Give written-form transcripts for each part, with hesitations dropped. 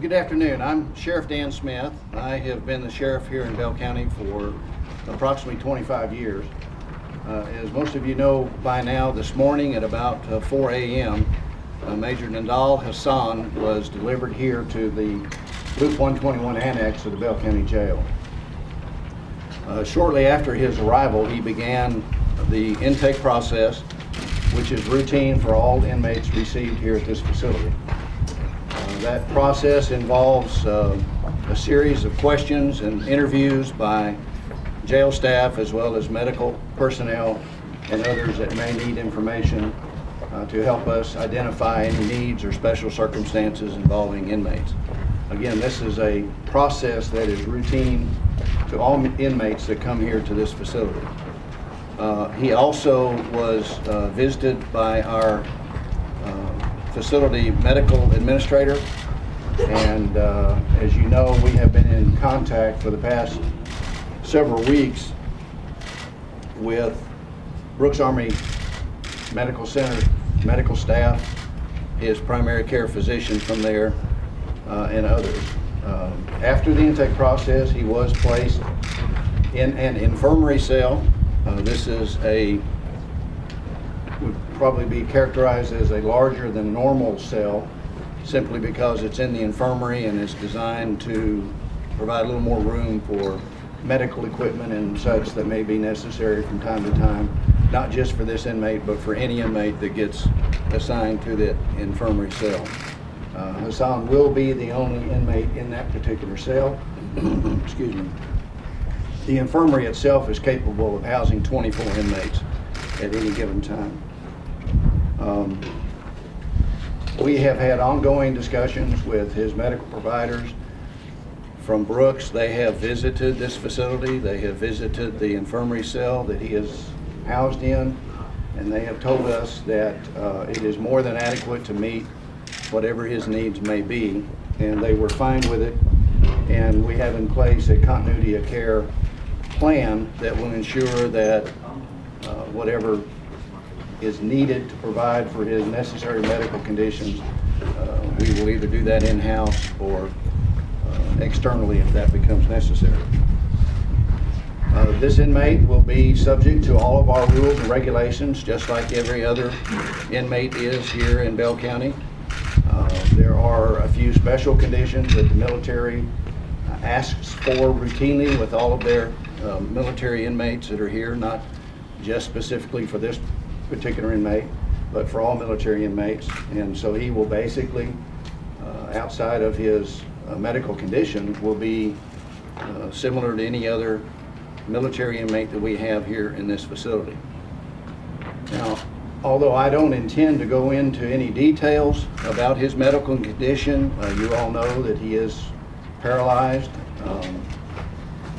Good afternoon. I'm Sheriff Dan Smith. I have been the sheriff here in Bell County for approximately 25 years. As most of you know by now, this morning at about 4 a.m., Major Nandal Hasan was delivered here to the Loop 121 Annex of the Bell County Jail. Shortly after his arrival, he began the intake process, which is routine for all inmates received here at this facility. That process involves a series of questions and interviews by jail staff as well as medical personnel and others that may need information to help us identify any needs or special circumstances involving inmates. Again, this is a process that is routine to all inmates that come here to this facility. He also was visited by our facility medical administrator, and as you know, we have been in contact for the past several weeks with Brooks Army Medical Center medical staff, his primary care physician from there, and others. After the intake process, he was placed in an infirmary cell. This is would probably be characterized as a larger than normal cell, simply because it's in the infirmary and it's designed to provide a little more room for medical equipment and such that may be necessary from time to time, not just for this inmate, but for any inmate that gets assigned to that infirmary cell. Hasan will be the only inmate in that particular cell. Excuse me. The infirmary itself is capable of housing 24 inmates at any given time. We have had ongoing discussions with his medical providers from Brooks. They have visited this facility. They have visited the infirmary cell that he is housed in, and they have told us that it is more than adequate to meet whatever his needs may be, and they were fine with it. And we have in place a continuity of care plan that will ensure that whatever is needed to provide for his necessary medical conditions, we will either do that in-house or externally if that becomes necessary. This inmate will be subject to all of our rules and regulations, just like every other inmate is here in Bell County. There are a few special conditions that the military asks for routinely with all of their military inmates that are here, not just specifically for this particular inmate, but for all military inmates. And so he will basically, outside of his medical condition, will be similar to any other military inmate that we have here in this facility. Now, although I don't intend to go into any details about his medical condition, you all know that he is paralyzed.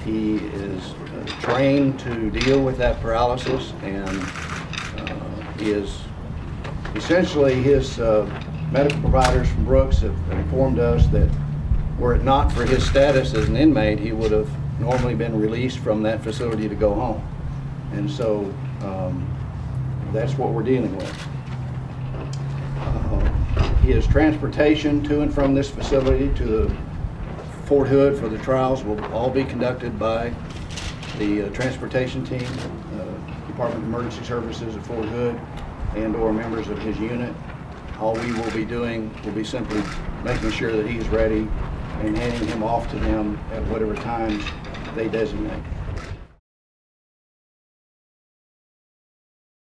He is trained to deal with that paralysis, and he is essentially, his medical providers from Brooks have informed us that were it not for his status as an inmate, he would have normally been released from that facility to go home. And so that's what we're dealing with. His transportation to and from this facility to the Fort Hood for the trials will all be conducted by the transportation team, Department of Emergency Services at Fort Hood, and or members of his unit. All we will be doing will be simply making sure that he's ready and handing him off to them at whatever times they designate.